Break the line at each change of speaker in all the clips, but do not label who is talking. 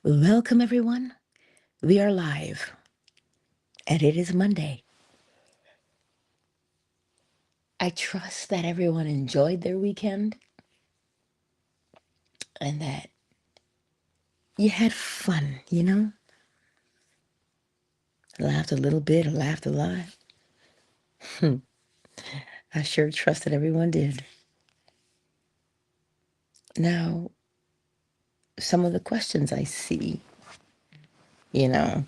Welcome, everyone. We are live, and it is Monday. I trust that everyone enjoyed their weekend and that you had fun, Laughed a little bit or laughed a lot. I sure trust that everyone did. Now, some of the questions I see, you know,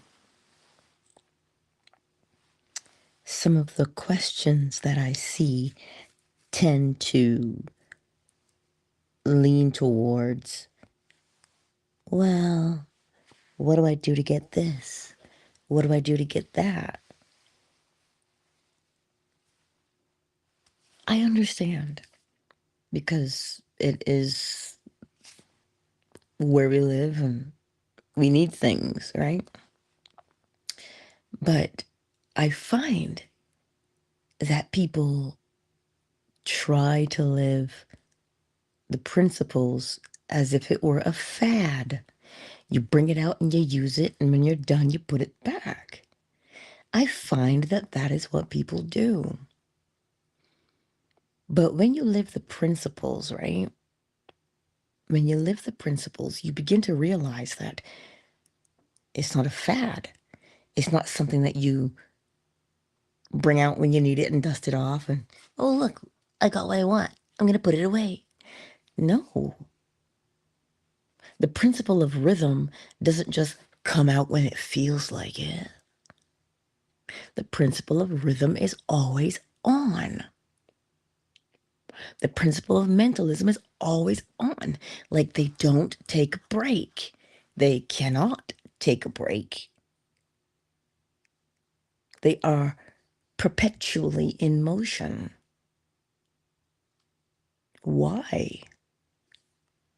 some of the questions that I see tend to lean towards, well, what do I do to get this? What do I do to get that? I understand because it is where we live and we need things, right? But I find that people try to live the principles as if it were a fad. You bring it out and you use it, and when you're done, you put it back. I find that that is what people do. But when you live the principles, right? When you live the principles, you begin to realize that it's not a fad. It's not something that you bring out when you need it and dust it off and, oh, look, I got what I want. I'm going to put it away. No. The principle of rhythm doesn't just come out when it feels like it. The principle of rhythm is always on. The principle of mentalism is always on. Like they don't take a break. They cannot take a break. They are perpetually in motion. Why?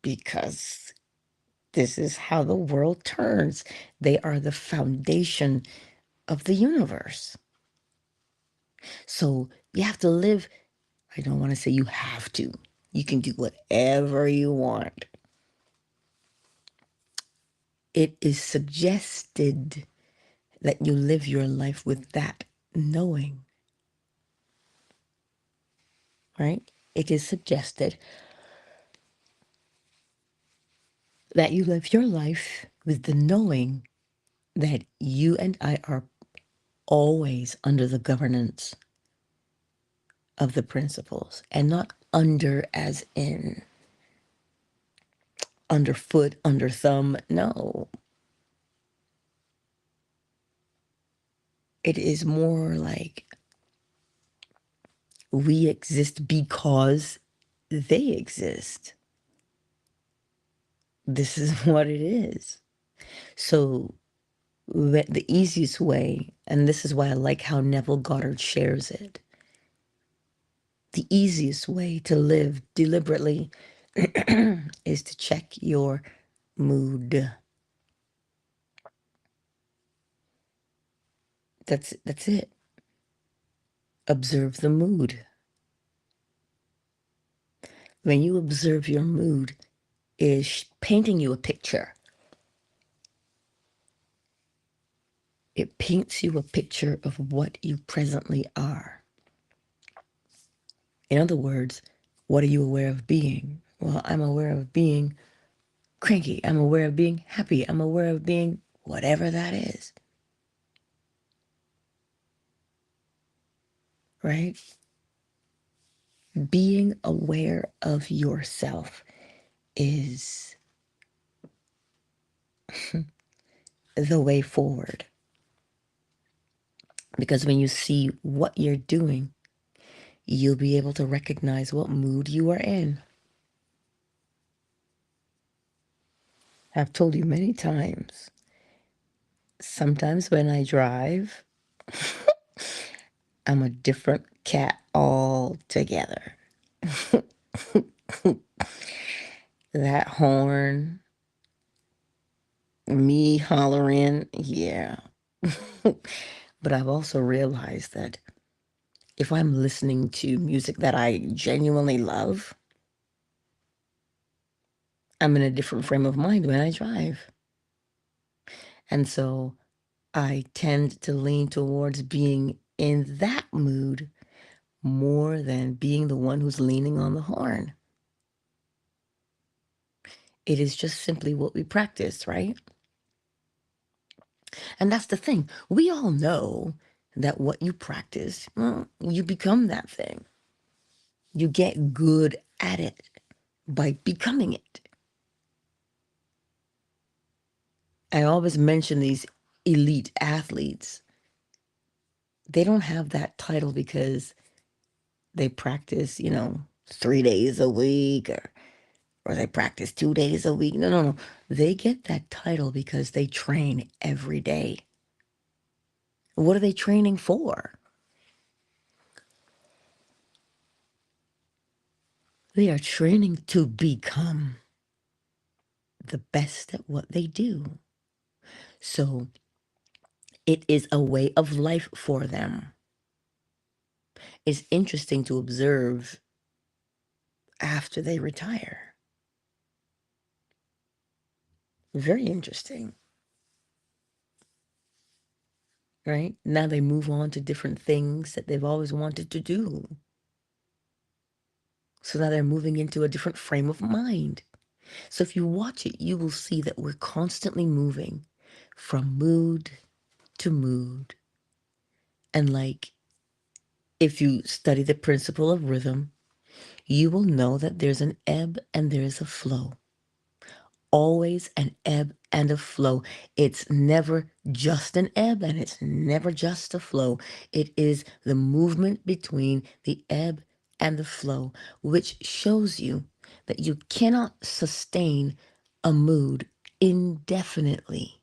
Because this is how the world turns. They are the foundation of the universe. So you have to live. I don't want to say you have to. You can do whatever you want. It is suggested that you live your life with that knowing, right? It is suggested that you live your life with the knowing that you and I are always under the governance of the principles, and not under as in underfoot, under thumb. No. It is more like we exist because they exist. This is what it is. So the easiest way, and this is why I like how Neville Goddard shares it, the easiest way to live deliberately is to check your mood. That's it. Observe the mood. When you observe your mood, is painting you a picture. It paints you a picture of what you presently are. In other words, what are you aware of being? Well, I'm aware of being cranky. I'm aware of being happy. I'm aware of being whatever that is. Right? Being aware of yourself is the way forward. Because when you see what you're doing, you'll be able to recognize what mood you are in. I've told you many times, sometimes when I drive, I'm a different cat altogether. That horn, me hollering, yeah. But I've also realized that if I'm listening to music that I genuinely love, I'm in a different frame of mind when I drive. And so I tend to lean towards being in that mood more than being the one who's leaning on the horn. It is just simply what we practice, right? And that's the thing. We all know that what you practice, well, you become that thing. You get good at it by becoming it. I always mention these elite athletes. They don't have that title because they practice, 3 days a week or they practice 2 days a week. No, no, no. They get that title because they train every day. What are they training for? They are training to become the best at what they do. So it is a way of life for them. It's interesting to observe after they retire. Very interesting, right? Now they move on to different things that they've always wanted to do. So now they're moving into a different frame of mind. So if you watch it, you will see that we're constantly moving from mood to mood. And like, if you study the principle of rhythm, you will know that there's an ebb and there's a flow. Always an ebb and a flow. It's never just an ebb and it's never just a flow. It is the movement between the ebb and the flow, which shows you that you cannot sustain a mood indefinitely.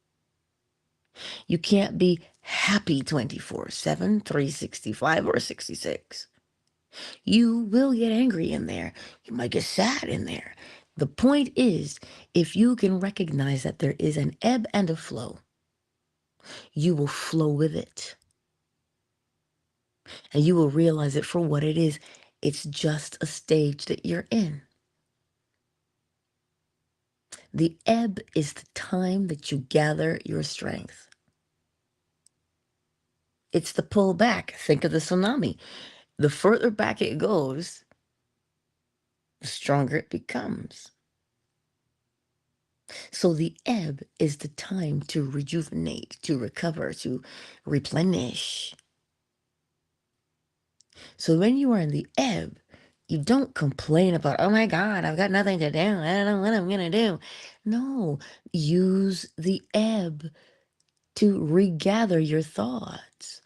You can't be happy 24/7, 365, or 66. You will get angry in there. You might get sad in there. The point is, if you can recognize that there is an ebb and a flow, you will flow with it. And you will realize it for what it is. It's just a stage that you're in. The ebb is the time that you gather your strength. It's the pull back. Think of the tsunami. The further back it goes, the stronger it becomes. So the ebb is the time to rejuvenate, to recover, to replenish. So when you are in the ebb, you don't complain about, oh my God, I've got nothing to do. I don't know what I'm going to do. No, use the ebb to regather your thoughts.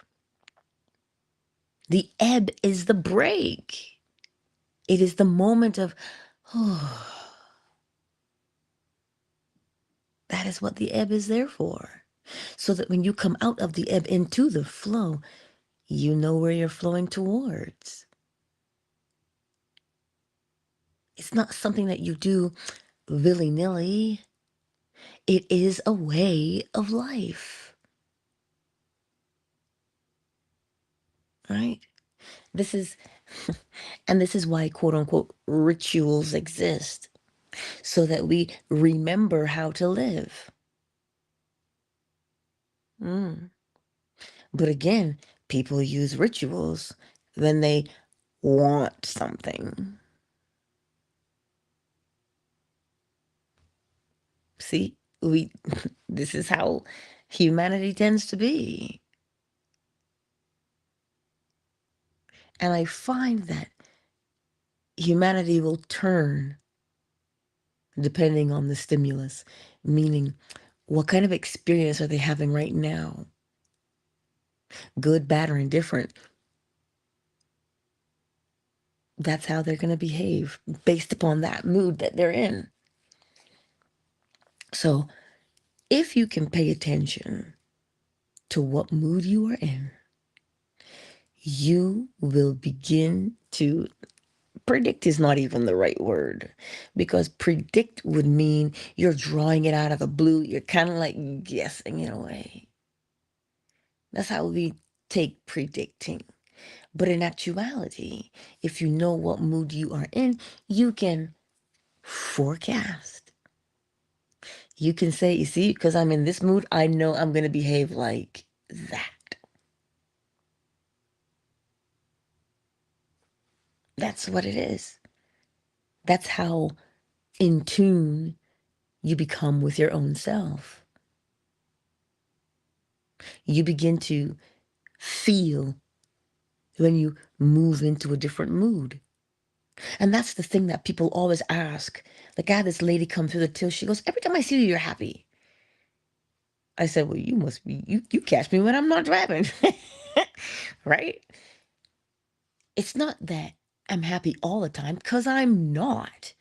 The ebb is the break. It is the moment of, oh, that is what the ebb is there for. So that when you come out of the ebb into the flow, you know where you're flowing towards. It's not something that you do willy-nilly. It is a way of life, right? This is, and this is why, quote unquote, rituals exist, so that we remember how to live. But again, people use rituals when they want something. See, this is how humanity tends to be. And I find that humanity will turn depending on the stimulus, meaning what kind of experience are they having right now? Good, bad, or indifferent. That's how they're going to behave based upon that mood that they're in. So if you can pay attention to what mood you are in, you will begin to predict is not even the right word, because predict would mean you're drawing it out of the blue. You're kind of like guessing in a way. That's how we take predicting. But in actuality, if you know what mood you are in, you can forecast. You can say, you see, because I'm in this mood, I know I'm going to behave like that. That's what it is. That's how in tune you become with your own self. You begin to feel when you move into a different mood. And that's the thing that people always ask. Like, I had this lady come through the till. She goes, every time I see you, you're happy. I said, well, you must be, you catch me when I'm not driving. Right? It's not that I'm happy all the time, because I'm not.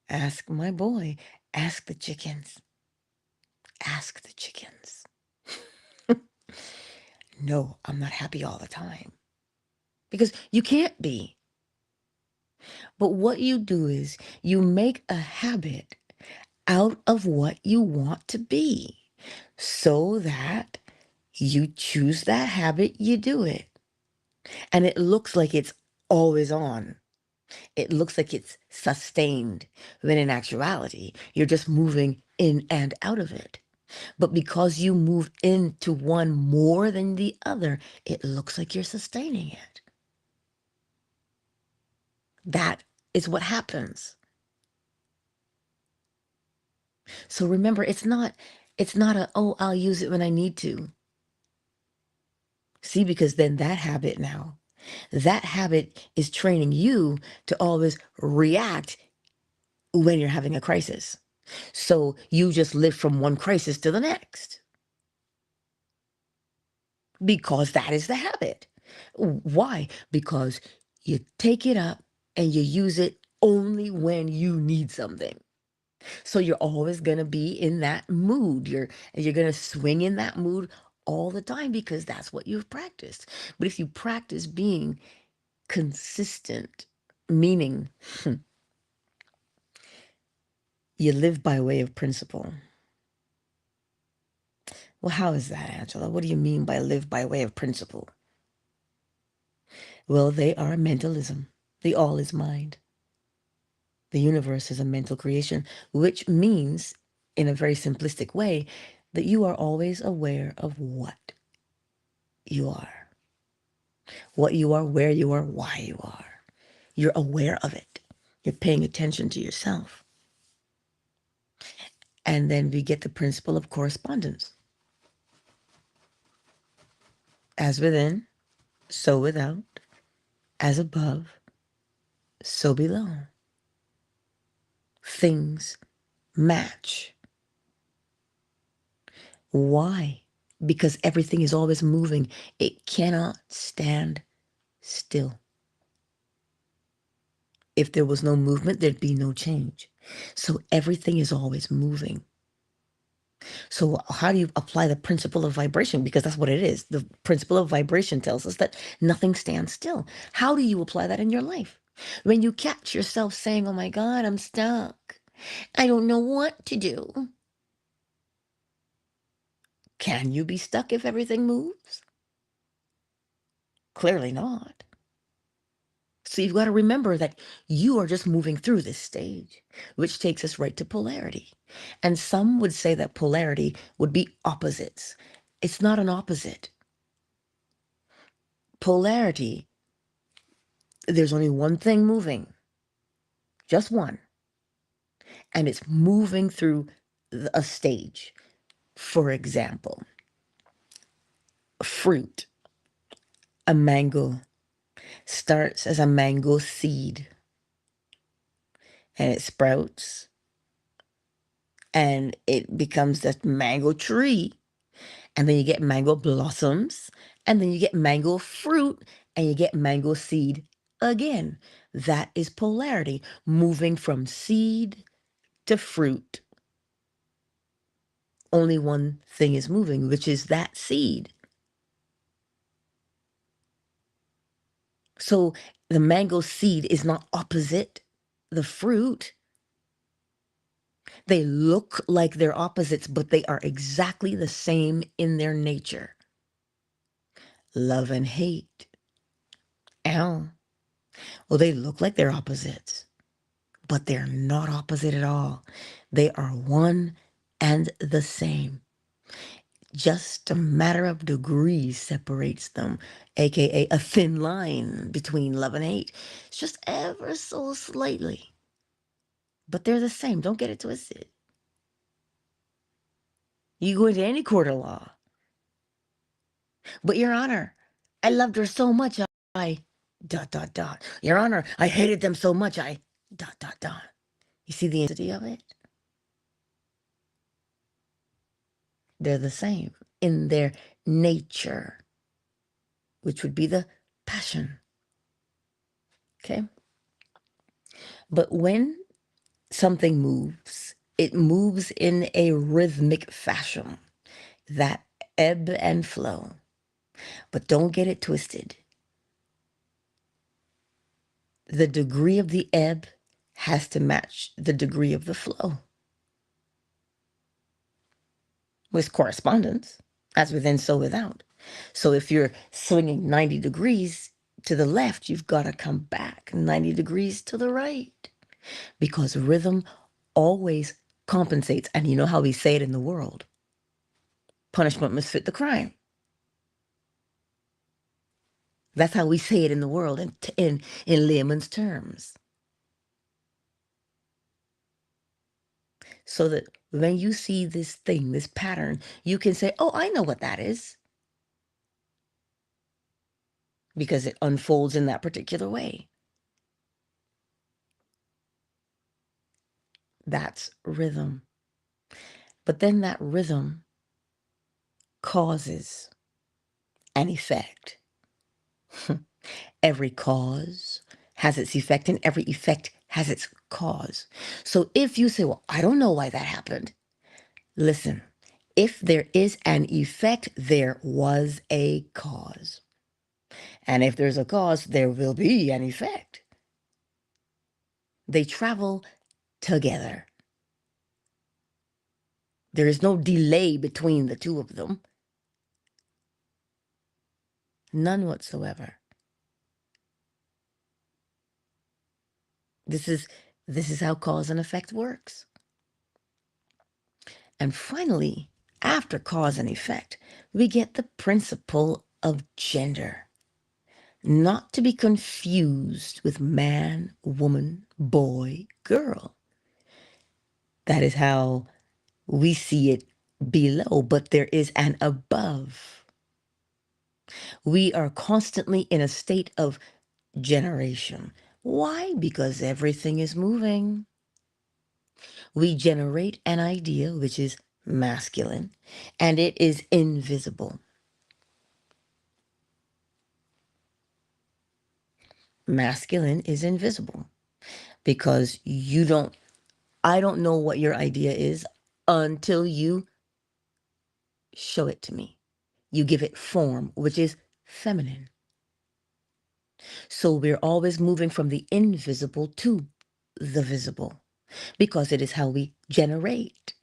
Ask my boy. Ask the chickens. Ask the chickens. No, I'm not happy all the time. Because you can't be. But what you do is you make a habit out of what you want to be, so that you choose that habit, you do it. And it looks like it's always on. It looks like it's sustained, when in actuality, you're just moving in and out of it. But because you move into one more than the other, it looks like you're sustaining it. That is what happens. So remember, it's not a, oh, I'll use it when I need to. See, because then that habit is training you to always react when you're having a crisis. So you just live from one crisis to the next, because that is the habit. Why? Because you take it up and you use it only when you need something. So you're always going to be in that mood. You're going to swing in that mood all the time, because that's what you've practiced. But if you practice being consistent, meaning you live by way of principle. Well, how is that, Angela? What do you mean by live by way of principle? Well, they are mentalism. The all is mind. The universe is a mental creation, which means, in a very simplistic way, that you are always aware of what you are. What you are, where you are, why you are. You're aware of it. You're paying attention to yourself. And then we get the principle of correspondence. As within, so without. As above, so below. Things match. Why? Because everything is always moving. It cannot stand still. If there was no movement, there'd be no change. So everything is always moving. So how do you apply the principle of vibration? Because that's what it is. The principle of vibration tells us that nothing stands still. How do you apply that in your life? When you catch yourself saying, oh my God, I'm stuck. I don't know what to do. Can you be stuck if everything moves? Clearly not. So you've got to remember that you are just moving through this stage, which takes us right to polarity. And some would say that polarity would be opposites. It's not an opposite. Polarity, there's only one thing moving, just one, and it's moving through a stage. For example, fruit, a mango starts as a mango seed, and it sprouts, and it becomes that mango tree, and then you get mango blossoms, and then you get mango fruit, and you get mango seed again. That is polarity, moving from seed to fruit. Only one thing is moving, which is that seed. So the mango seed is not opposite the fruit. They look like they're opposites, but they are exactly the same in their nature. Love and hate. Ow. Well, they look like they're opposites, but they're not opposite at all. They are one and the same. Just a matter of degrees separates them, aka a thin line between love and hate. It's just ever so slightly. But they're the same. Don't get it twisted. You go into any court of law. But Your Honor, I loved her so much, I dot dot dot. Your Honor, I hated them so much, I dot dot dot. You see the intensity of it? They're the same in their nature, which would be the passion. Okay? But when something moves, it moves in a rhythmic fashion, that ebb and flow. But don't get it twisted. The degree of the ebb has to match the degree of the flow. With correspondence, as within, so without. So if you're swinging 90 degrees to the left, you've got to come back 90 degrees to the right, because rhythm always compensates. And you know how we say it in the world: punishment must fit the crime. That's how we say it in the world in layman's terms. So that when you see this thing, this pattern, you can say, oh, I know what that is, because it unfolds in that particular way. That's rhythm. But then that rhythm causes an effect. Every cause has its effect, and every effect has its cause. So if you say, well, I don't know why that happened, listen, if there is an effect, there was a cause. And if there's a cause, there will be an effect. They travel together. There is no delay between the two of them. None whatsoever. This is how cause and effect works. And finally, after cause and effect, we get the principle of gender, not to be confused with man, woman, boy, girl. That is how we see it below, but there is an above. We are constantly in a state of generation. Why? Because everything is moving. We generate an idea, which is masculine, and it is invisible. Masculine is invisible because I don't know what your idea is until you show it to me. You give it form, which is feminine. So we're always moving from the invisible to the visible, because it is how we generate.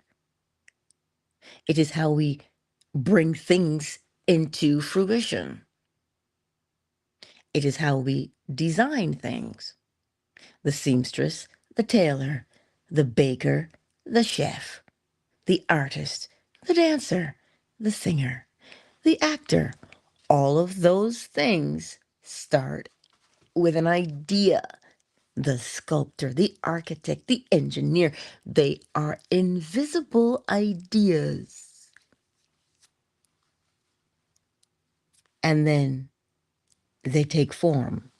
It is how we bring things into fruition. It is how we design things. The seamstress, the tailor, the baker, the chef, the artist, the dancer, the singer, the actor. All of those things start with an idea. The sculptor, the architect, the engineer, they are invisible ideas. And then they take form.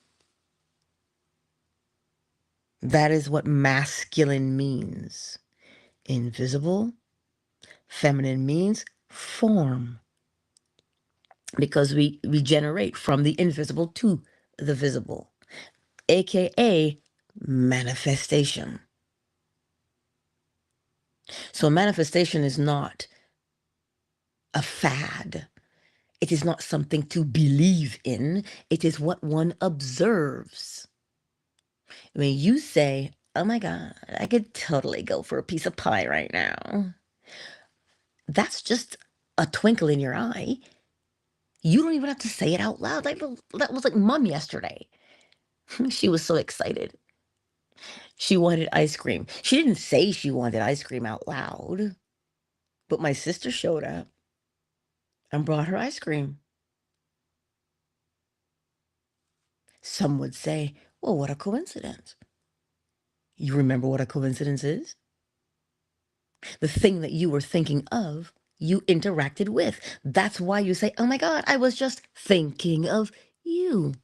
That is what masculine means. Invisible. Feminine means form. Because we generate from the invisible to the visible, aka manifestation. So manifestation is not a fad. It is not something to believe in. It is what one observes. When you say, oh my God, I could totally go for a piece of pie right now, that's just a twinkle in your eye. You don't even have to say it out loud. Like, that was like Mom yesterday. She was so excited. She wanted ice cream. She didn't say she wanted ice cream out loud, but my sister showed up and brought her ice cream. Some would say, well, what a coincidence. You remember what a coincidence is? The thing that you were thinking of, you interacted with. That's why you say, oh my God, I was just thinking of you.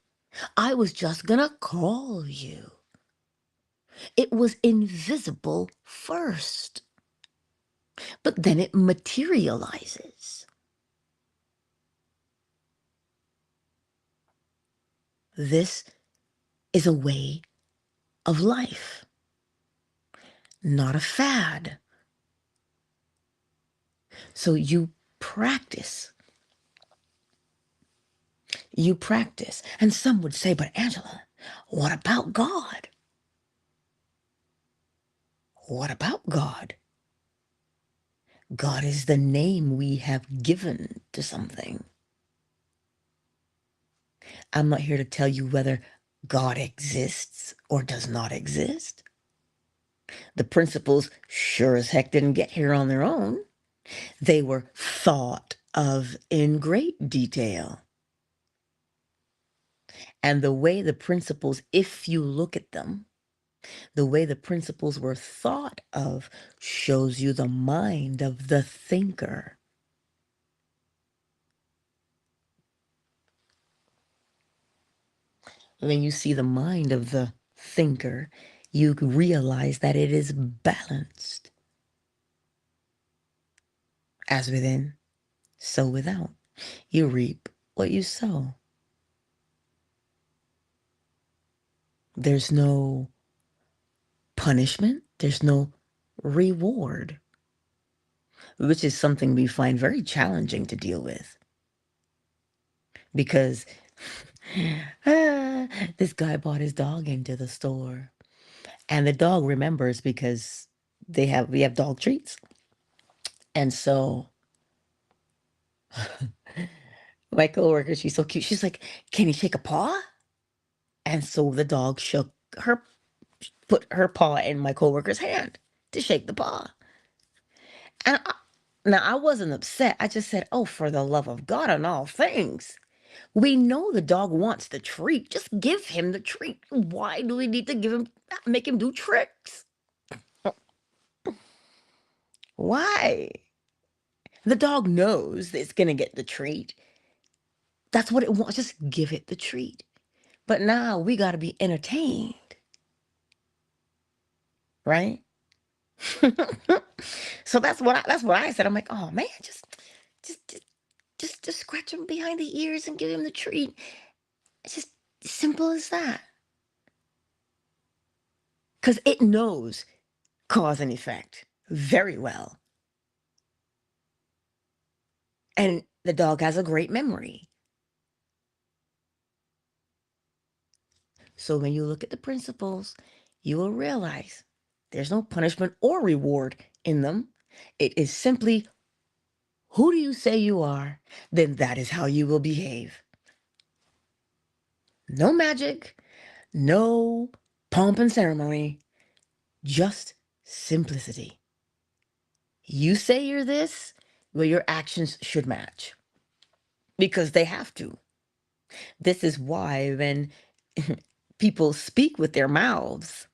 I was just gonna call you. It was invisible first, but then it materializes. This is a way of life, not a fad. So you practice. You practice. And some would say, but Angela, what about God? What about God? God is the name we have given to something. I'm not here to tell you whether God exists or does not exist. The principles sure as heck didn't get here on their own. They were thought of in great detail. And the way the principles, if you look at them, the way the principles were thought of shows you the mind of the thinker. When you see the mind of the thinker, you realize that it is balanced. As within, so without. You reap what you sow. There's no punishment, there's no reward, which is something we find very challenging to deal with. Because this guy brought his dog into the store, and the dog remembers because we have dog treats. And so my coworker, she's so cute. She's like, "Can you shake a paw?" And so the dog put her paw in my coworker's hand to shake the paw. And now I wasn't upset. I just said, "Oh, for the love of God and all things. We know the dog wants the treat. Just give him the treat. Why do we need to make him do tricks? Why? The dog knows that it's going to get the treat. That's what it wants. Just give it the treat. But now we got to be entertained, right?" So that's what I said. I'm like, "Oh man, just just scratch him behind the ears and give him the treat." It's just simple as that. Because it knows cause and effect very well. And the dog has a great memory. So when you look at the principles, you will realize there's no punishment or reward in them. It is simply, who do you say you are? Then that is how you will behave. No magic, no pomp and ceremony, just simplicity. You say you're this, well, your actions should match because they have to. This is why when people speak with their mouths,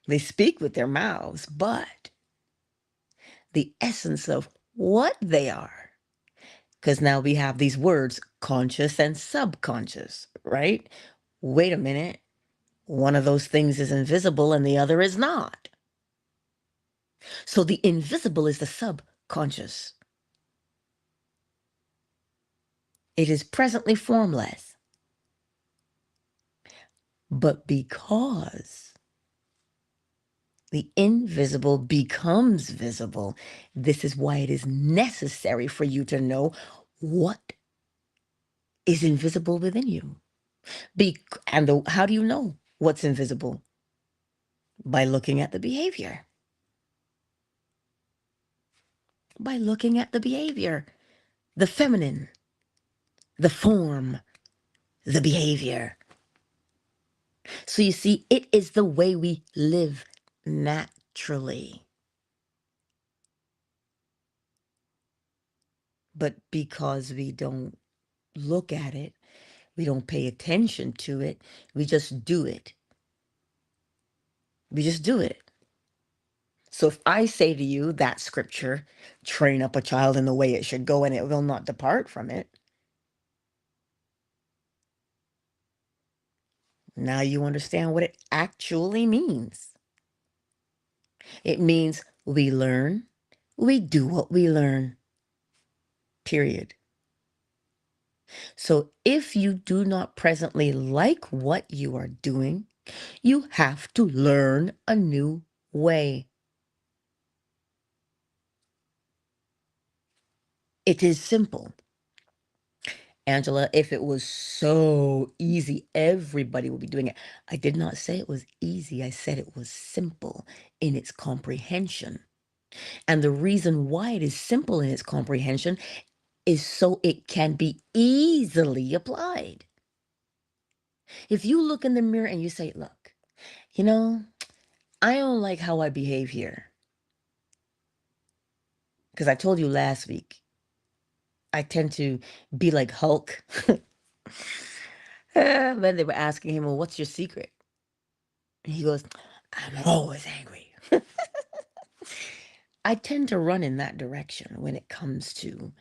they speak with their mouths, but the essence of what they are, because now we have these words, conscious and subconscious, right? Wait a minute. One of those things is invisible and the other is not. So the invisible is the subconscious. It is presently formless. But because the invisible becomes visible, this is why it is necessary for you to know what is invisible within you. How do you know what's invisible? By looking at the behavior. By looking at the behavior. The feminine, the form, the behavior. So you see, it is the way we live naturally. But because we don't look at it, we don't pay attention to it, we just do it. We just do it. So if I say to you that scripture, train up a child in the way it should go and it will not depart from it, now you understand what it actually means. It means we learn, we do what we learn, period. So if you do not presently like what you are doing, you have to learn a new way. It is simple. Angela, if it was so easy, everybody would be doing it. I did not say it was easy. I said it was simple in its comprehension. And the reason why it is simple in its comprehension is so it can be easily applied. If you look in the mirror and you say, look, you know, I don't like how I behave here. Because I told you last week, I tend to be like Hulk. Then they were asking him, well, what's your secret? And he goes, I'm always angry. I tend to run in that direction when it comes to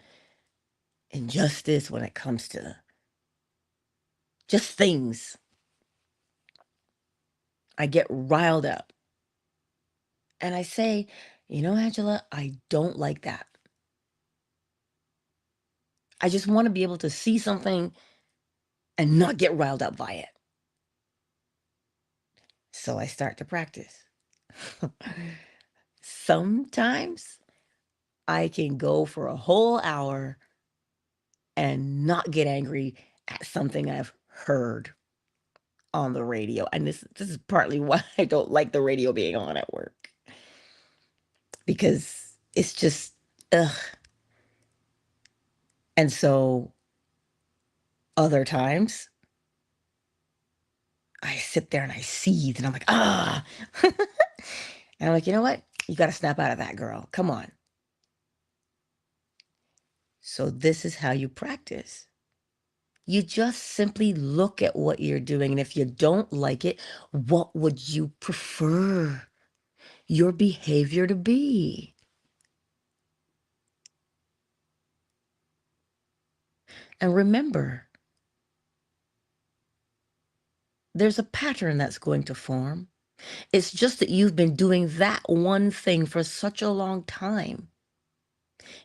injustice, when it comes to just things. I get riled up. And I say, you know, Angela, I don't like that. I just want to be able to see something and not get riled up by it. So I start to practice. Sometimes I can go for a whole hour and not get angry at something I've heard on the radio. And this is partly why I don't like the radio being on at work. Because it's just ugh. And so other times I sit there and I seethe and I'm like, ah. And I'm like, you know what? You got to snap out of that, girl. Come on. So this is how you practice. You just simply look at what you're doing. And if you don't like it, what would you prefer your behavior to be? And remember, there's a pattern that's going to form. It's just that you've been doing that one thing for such a long time.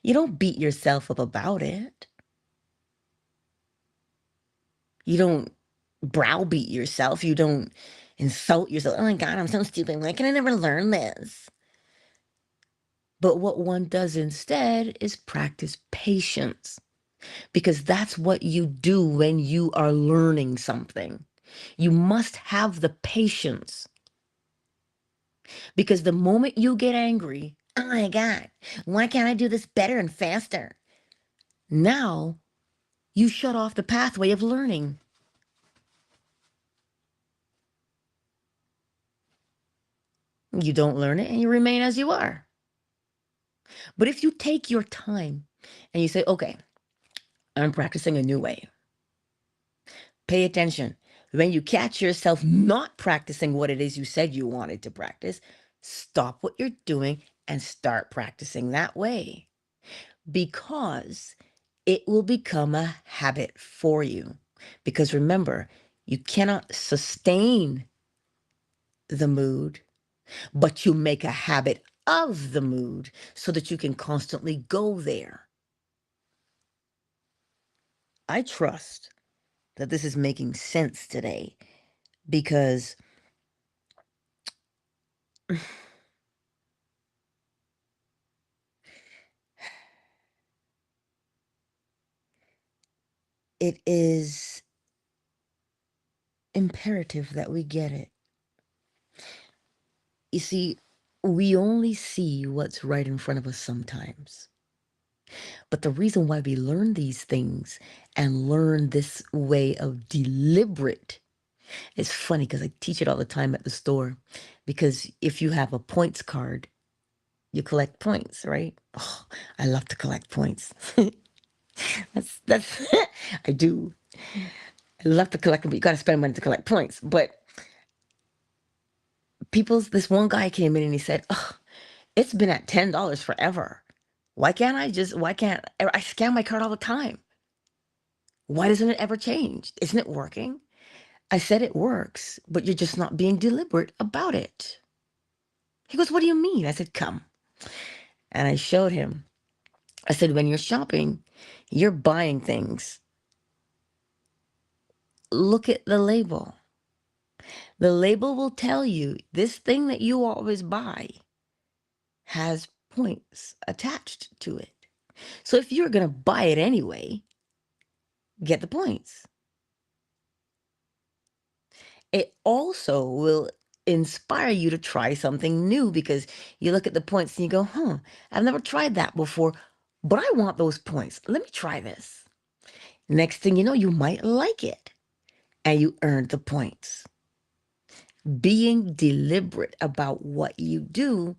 You don't beat yourself up about it. You don't browbeat yourself. You don't insult yourself. Oh my God, I'm so stupid. Why can I never learn this? But what one does instead is practice patience, because that's what you do when you are learning something. You must have the patience, because the moment you get angry, oh my God, why can't I do this better and faster? Now you shut off the pathway of learning. You don't learn it and you remain as you are. But if you take your time and you say, okay, I'm practicing a new way. Pay attention. When you catch yourself not practicing what it is you said you wanted to practice, stop what you're doing and start practicing that way, because it will become a habit for you. Because remember, you cannot sustain the mood, but you make a habit of the mood so that you can constantly go there. I trust that this is making sense today, because it is imperative that we get it. You see, we only see what's right in front of us sometimes. But the reason why we learn these things and learn this way of deliberate It's funny because I teach it all the time at the store. Because if you have a points card, you collect points, right? Oh, I love to collect points. That's I do. I love to collect them, but you got to spend money to collect points. But this one guy came in and he said, "Oh, it's been at $10 forever. Why can't I scan my card all the time? Why doesn't it ever change? Isn't it working?" I said, "It works, but you're just not being deliberate about it." He goes, "What do you mean?" I said, "Come." And I showed him. I said, "When you're shopping, you're buying things. Look at the label. The label will tell you this thing that you always buy has points attached to it. So if you're going to buy it anyway, get the points." It also will inspire you to try something new because you look at the points and you go, I've never tried that before, but I want those points. Let me try this. Next thing you know, you might like it and you earned the points. Being deliberate about what you do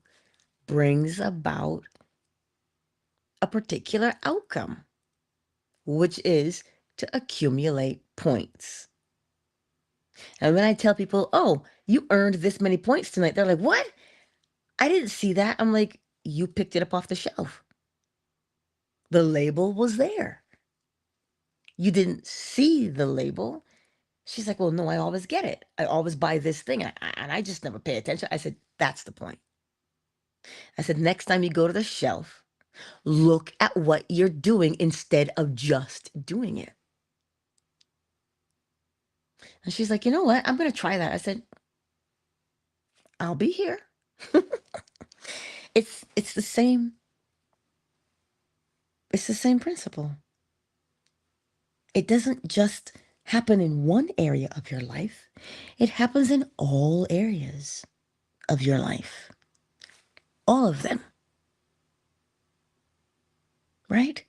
brings about a particular outcome, which is to accumulate points. And when I tell people, "Oh, you earned this many points tonight," they're like, "What? I didn't see that." I'm like, "You picked it up off the shelf. The label was there. You didn't see the label." She's like, "Well, no, I always get it. I always buy this thing and I just never pay attention." I said, "That's the point." I said, "Next time you go to the shelf, look at what you're doing instead of just doing it." And she's like, "You know what? I'm going to try that." I said, "I'll be here." It's the same. It's the same principle. It doesn't just happen in one area of your life. It happens in all areas of your life. All of them, right?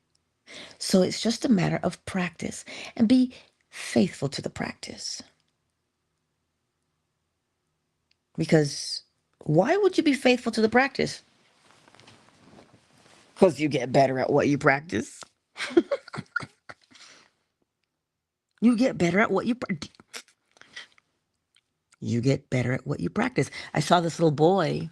So it's just a matter of practice and be faithful to the practice. Because why would you be faithful to the practice? Because you get better at what you practice. You get better at what you get better at what you practice. I saw this little boy.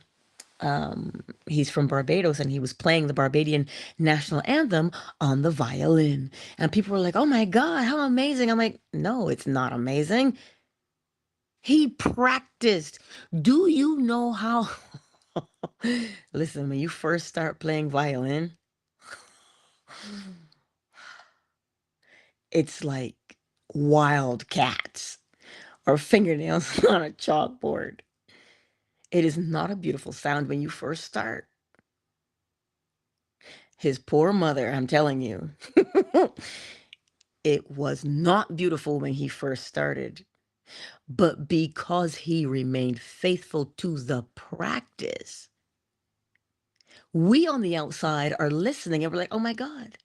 He's from Barbados and he was playing the Barbadian national anthem on the violin. And people were like, "Oh my God, how amazing." I'm like, "No, it's not amazing. He practiced. Do you know how?" Listen, when you first start playing violin, it's like wild cats or fingernails on a chalkboard. It is not a beautiful sound when you first start. His poor mother, I'm telling you, it was not beautiful when he first started. But because he remained faithful to the practice, we on the outside are listening and we're like, "Oh my God,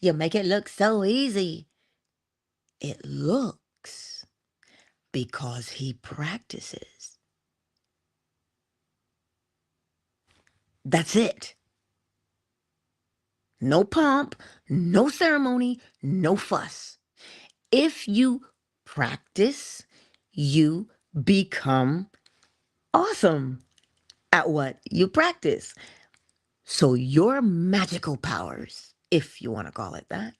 you make it look so easy." It looks because he practices. That's it. No pomp, no ceremony, no fuss. If you practice, you become awesome at what you practice. So your magical powers, if you want to call it that,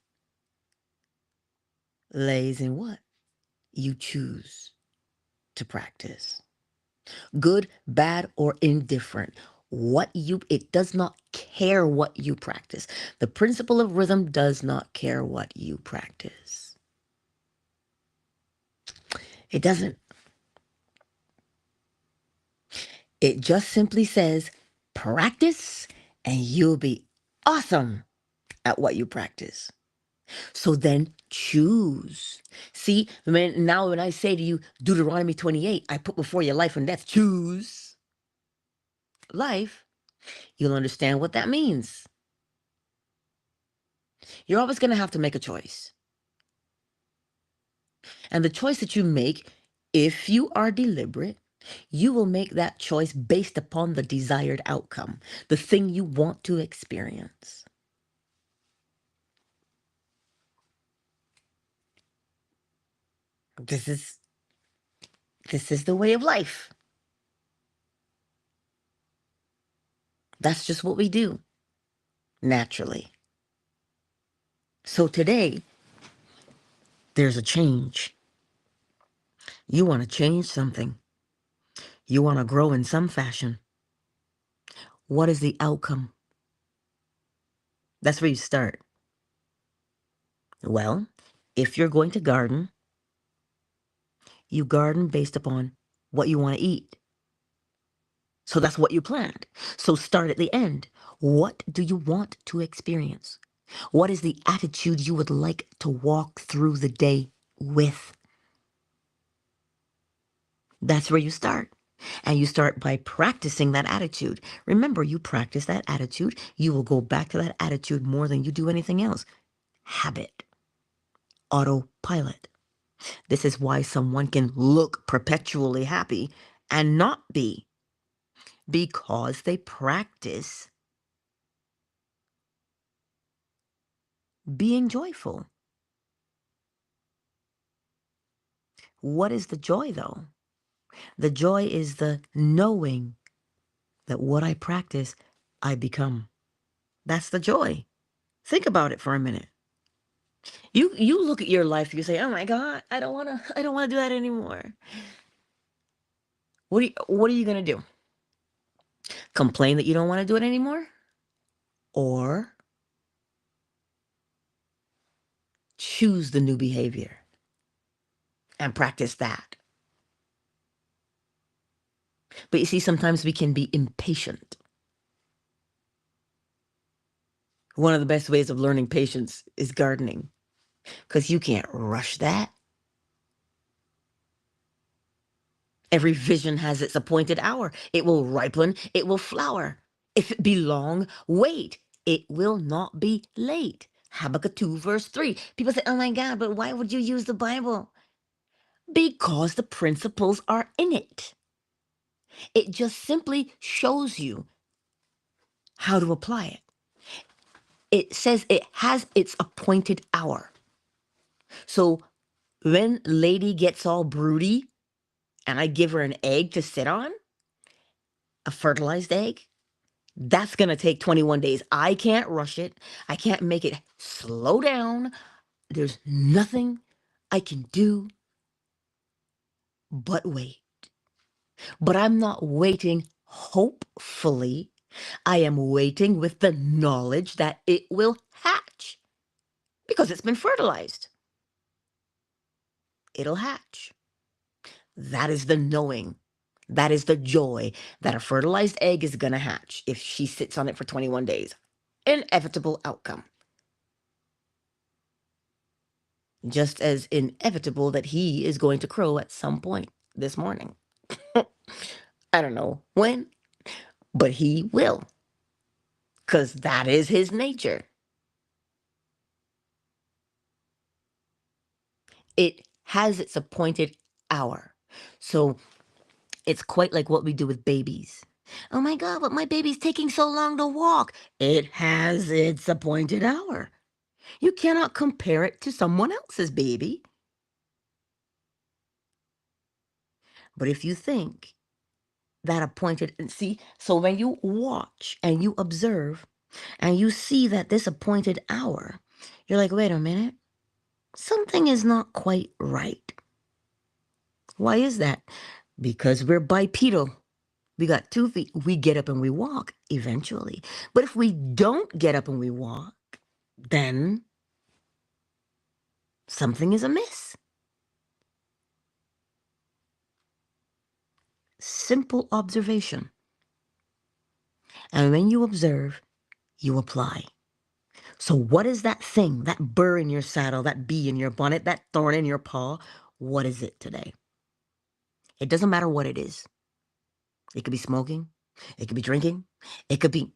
lays in what you choose to practice. Good, bad, or indifferent. It does not care what you practice. The principle of rhythm does not care what you practice. It doesn't. It just simply says, practice and you'll be awesome at what you practice. So then choose. See, now when I say to you, Deuteronomy 28, I put before you life and death, choose life, you'll understand what that means. You're always going to have to make a choice. And the choice that you make If you are deliberate, you will make that choice based upon the desired outcome, the thing you want to experience. This is this is the way of life. That's just what we do naturally. So today, there's a change. You want to change something. You want to grow in some fashion. What is the outcome? That's where you start. Well, if you're going to garden, you garden based upon what you want to eat. So that's what you planned. So start at the end. What do you want to experience? What is the attitude you would like to walk through the day with? That's where you start. And you start by practicing that attitude. Remember, you practice that attitude, you will go back to that attitude more than you do anything else. Habit. Autopilot. This is why someone can look perpetually happy and not be, because they practice being joyful. What is the joy, though? The joy is the knowing that what I practice, I become. That's the joy. Think about it for a minute. You look at your life, you say, "Oh my God, I don't wanna do that anymore." What are you gonna do? Complain that you don't want to do it anymore? Or choose the new behavior and practice that? But you see, sometimes we can be impatient. One of the best ways of learning patience is gardening, because you can't rush that. Every vision has its appointed hour. It will ripen, it will flower. If it be long, wait. It will not be late. Habakkuk 2, verse 3. People say, "Oh my God, but why would you use the Bible?" Because the principles are in it. It just simply shows you how to apply it. It says it has its appointed hour. So when lady gets all broody and I give her an egg to sit on, a fertilized egg, that's going to take 21 days. I can't rush it. I can't make it slow down. There's nothing I can do but wait. But I'm not waiting hopefully. I am waiting with the knowledge that it will hatch because it's been fertilized. It'll hatch. That is the knowing. That is the joy that a fertilized egg is going to hatch if she sits on it for 21 days. Inevitable outcome. Just as inevitable that he is going to crow at some point this morning. I don't know when, but he will, because that is his nature. It has its appointed hour. So it's quite like what we do with babies. "Oh my God, but my baby's taking so long to walk." It has its appointed hour. You cannot compare it to someone else's baby. But if you think that appointed, and see, so when you watch and you observe and you see that this appointed hour, you're like, wait a minute, something is not quite right. Why is that? Because we're bipedal. We got 2 feet. We get up and we walk eventually. But if we don't get up and we walk, then something is amiss. Simple observation. And when you observe, you apply. So what is that thing, that burr in your saddle, that bee in your bonnet, that thorn in your paw? What is it today? It doesn't matter what it is. It could be smoking. It could be drinking. It could be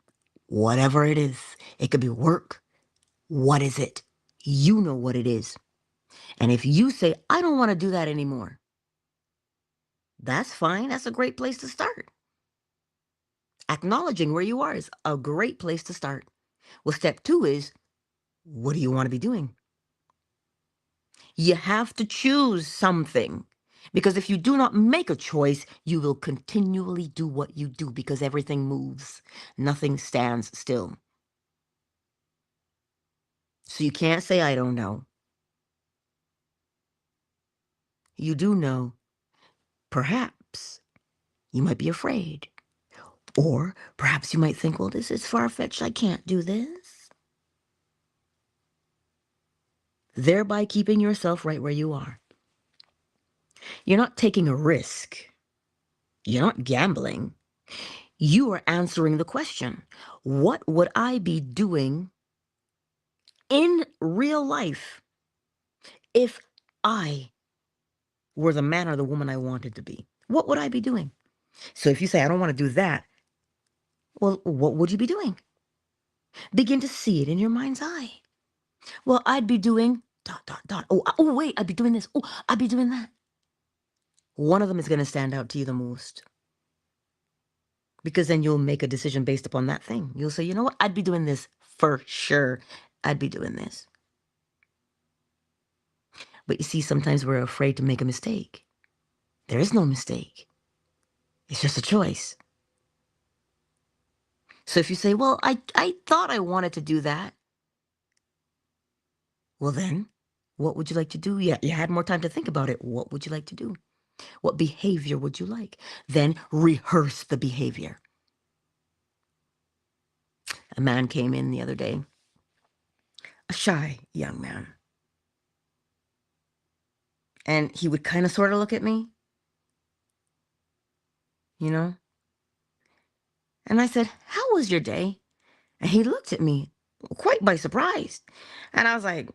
whatever it is. It could be work. What is it? You know what it is. And if you say, "I don't want to do that anymore," That's fine. That's a great place to start. Acknowledging where you are is a great place to start. Well, step 2 is, what do you want to be doing? You have to choose something. Because if you do not make a choice, you will continually do what you do because everything moves. Nothing stands still. So you can't say, I don't know. You do know. Perhaps you might be afraid. Or perhaps you might think, well, this is far-fetched. I can't do this. Thereby keeping yourself right where you are. You're not taking a risk. You're not gambling. You are answering the question, what would I be doing in real life if I were the man or the woman I wanted to be? What would I be doing? So if you say, I don't want to do that, well, what would you be doing? Begin to see it in your mind's eye. Well, I'd be doing ... Oh, wait, I'd be doing this. Oh, I'd be doing that. One of them is going to stand out to you the most. Because then you'll make a decision based upon that thing. You'll say, you know what? I'd be doing this for sure. I'd be doing this. But you see, sometimes we're afraid to make a mistake. There is no mistake. It's just a choice. So if you say, well, I thought I wanted to do that. Well then, what would you like to do? Yeah, you had more time to think about it. What would you like to do? What behavior would you like? Then rehearse the behavior. A man came in the other day, a shy young man. And he would kind of sort of look at me, you know? And I said, how was your day? And he looked at me quite by surprise. And I was like,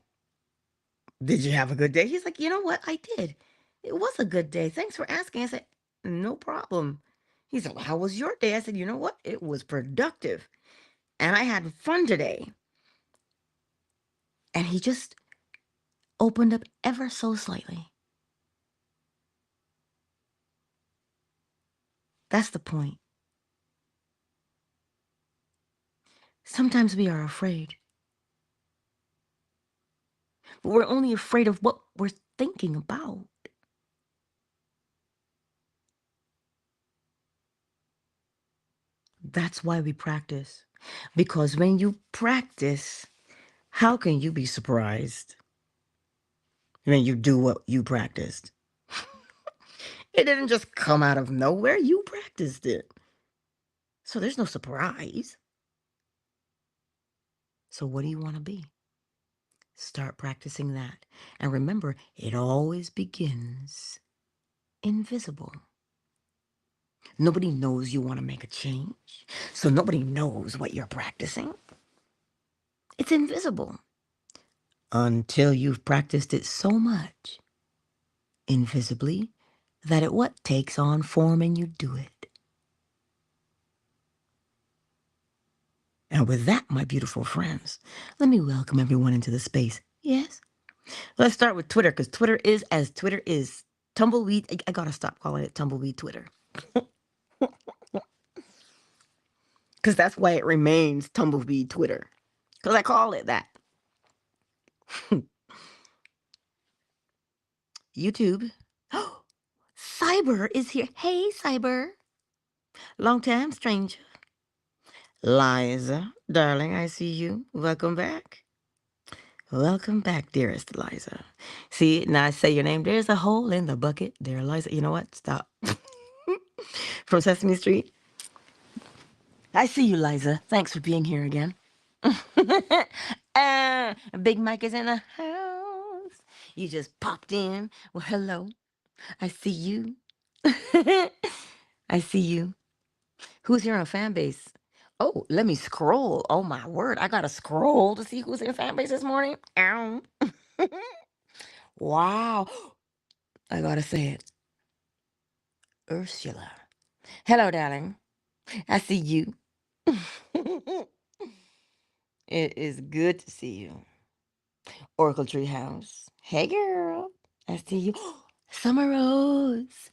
did you have a good day? He's like, you know what? I did. It was a good day. Thanks for asking. I said, no problem. He said, well, how was your day? I said, you know what? It was productive. And I had fun today. And he just opened up ever so slightly. That's the point. Sometimes we are afraid. But we're only afraid of what we're thinking about. That's why we practice. Because when you practice, how can you be surprised when you do what you practiced? It didn't just come out of nowhere. You practiced it. So there's no surprise. So what do you want to be? Start practicing that. And remember, it always begins invisible. Nobody knows you want to make a change. So nobody knows what you're practicing. It's invisible. Until you've practiced it so much, invisibly, that it what takes on form and you do it. And with that, my beautiful friends, let me welcome everyone into the space. Yes? Let's start with Twitter, because Twitter is as Twitter is. Tumbleweed, I gotta stop calling it tumbleweed Twitter. Because that's why it remains tumbleweed Twitter. Because I call it that. YouTube. Cyber is here. Hey, Cyber. Long time stranger. Liza, darling, I see you. Welcome back. Welcome back, dearest Liza. See, now I say your name. There's a hole in the bucket. There, Liza. You know what? Stop. From Sesame Street. I see you, Liza. Thanks for being here again. Big Mike is in the house. You just popped in. Well, hello. I see you. I see you. Who's here on fan base? Oh, let me scroll. Oh my word. I gotta scroll to see who's in fan base this morning. Ow. Wow. I gotta say it. Ursula. Hello, darling. I see you. It is good to see you. Oracle Tree House. Hey, girl. I see you. Summer Rose.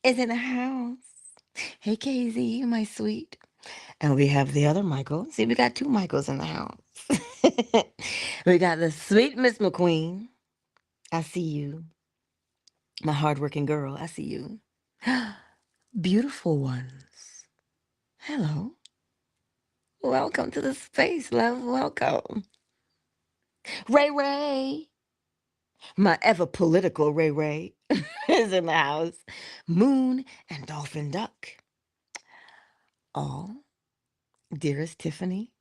is in the house. Hey, KZ, my sweet. And we have the other Michael. See, we got two Michaels in the house. We got the sweet Miss McQueen. I see you. My hardworking girl. I see you. Beautiful ones. Hello. Welcome to the space, love. Welcome. Ray Ray. My ever political Ray Ray is in the house. Moon and Dolphin Duck. Oh, dearest Tiffany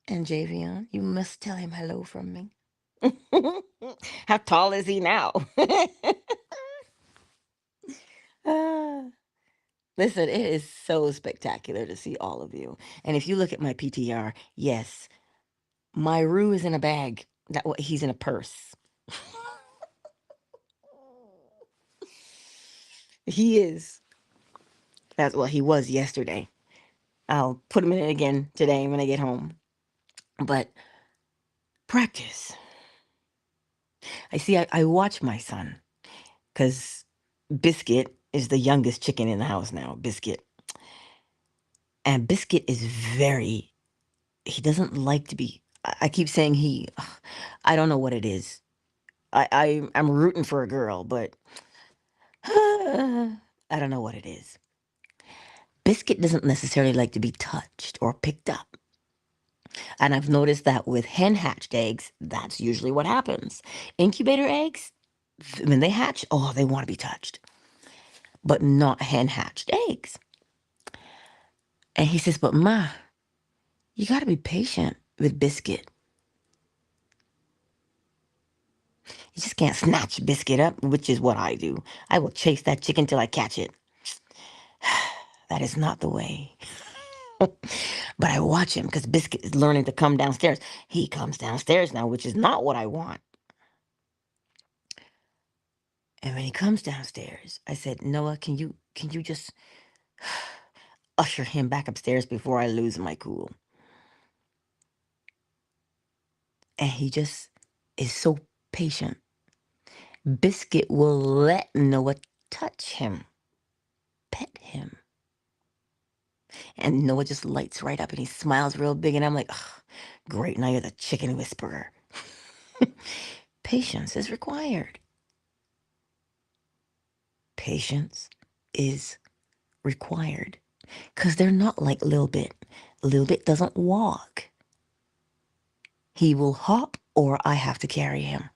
and Javion, you must tell him hello from me. How tall is he now? Ah, listen, it is so spectacular to see all of you. And if you look at my PTR, yes, my Roo is in a bag. He's in a purse. He is. That's what he was yesterday. I'll put him in it again today when I get home. But practice. I watch my son because Biscuit is the youngest chicken in the house now, Biscuit. And Biscuit is he doesn't like to be, I keep saying I don't know what it is. I'm rooting for a girl, but I don't know what it is. Biscuit doesn't necessarily like to be touched or picked up. And I've noticed that with hen hatched eggs, that's usually what happens. Incubator eggs, when they hatch, oh, they want to be touched, but not hen hatched eggs. And he says, but Ma, you got to be patient with Biscuit. You just can't snatch Biscuit up, which is what I do. I will chase that chicken till I catch it. That is not the way. But I watch him because Biscuit is learning to come downstairs. He comes downstairs now, which is not what I want. And when he comes downstairs, I said, Noah, can you just usher him back upstairs before I lose my cool? And he just is so patient. Biscuit will let Noah touch him, pet him. And Noah just lights right up and he smiles real big. And I'm like, oh, great, now you're the chicken whisperer. Patience is required. Patience is required. Because they're not like Lil Bit. Lil Bit doesn't walk. He will hop or I have to carry him.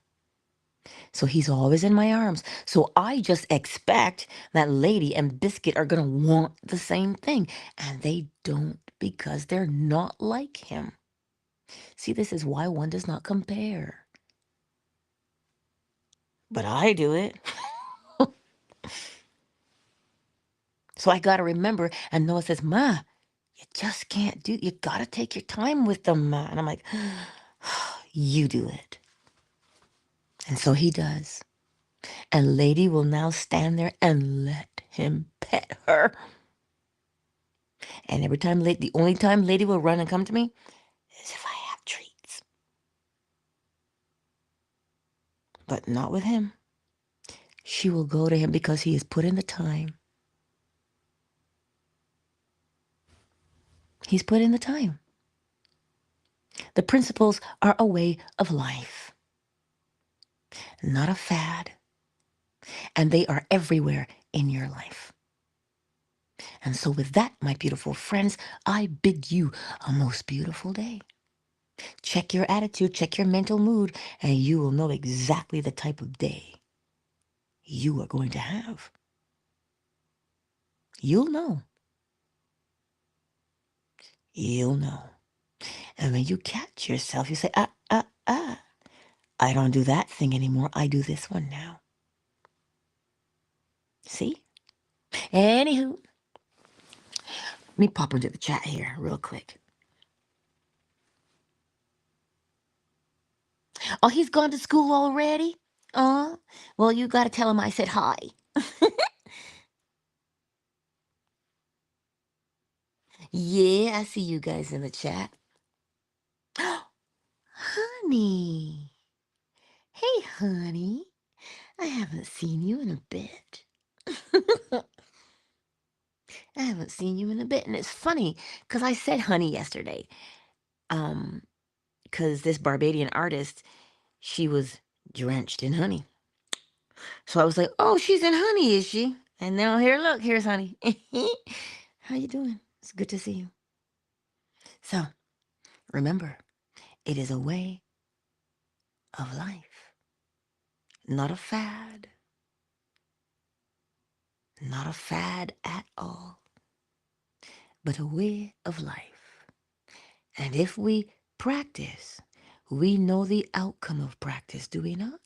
So he's always in my arms. So I just expect that Lady and Biscuit are going to want the same thing. And they don't because they're not like him. See, this is why one does not compare. But I do it. So I got to remember. And Noah says, Ma, you just can't you got to take your time with them, Ma. And I'm like, you do it. And so he does. And Lady will now stand there and let him pet her. And every time, the only time Lady will run and come to me is if I have treats. But not with him. She will go to him because he has put in the time. He's put in the time. The principles are a way of life, not a fad. And they are everywhere in your life. And so with that, my beautiful friends, I bid you a most beautiful day. Check your attitude, check your mental mood, and you will know exactly the type of day you are going to have. You'll know. You'll know. And when you catch yourself, you say, I don't do that thing anymore. I do this one now. See? Anywho, let me pop into the chat here real quick. Oh, he's gone to school already? Well, you got to tell him I said hi. Yeah, I see you guys in the chat. Honey. Hey, honey. I haven't seen you in a bit. I haven't seen you in a bit. And it's funny because I said honey yesterday. Um, because this Barbadian artist, she was drenched in honey. So I was like, oh, she's in honey, is she? And now here, look, here's honey. How you doing? It's good to see you. So remember, it is a way of life, not a fad, not a fad at all, but a way of life. And if we practice, we know the outcome of practice, do we not?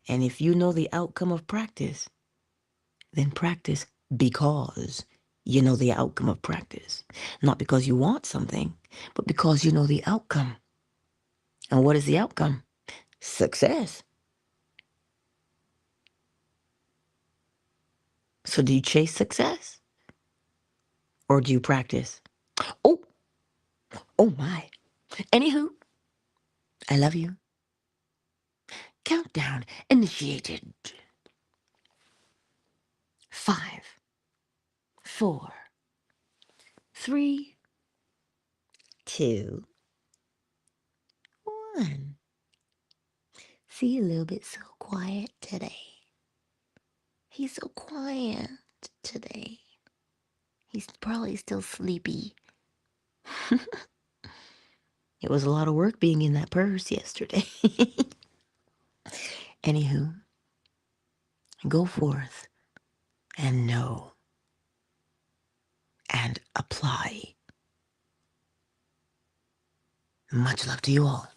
And if you know the outcome of practice, then practice because you know the outcome of practice. Not because you want something, but because you know the outcome. And what is the outcome? Success. So do you chase success or do you practice? Oh, oh my. Anywho, I love you. Countdown initiated. 5, 4, 3, 2, 1. See, a little bit so quiet today. He's so quiet today. He's probably still sleepy. It was a lot of work being in that purse yesterday. Anywho, go forth and know and apply. Much love to you all.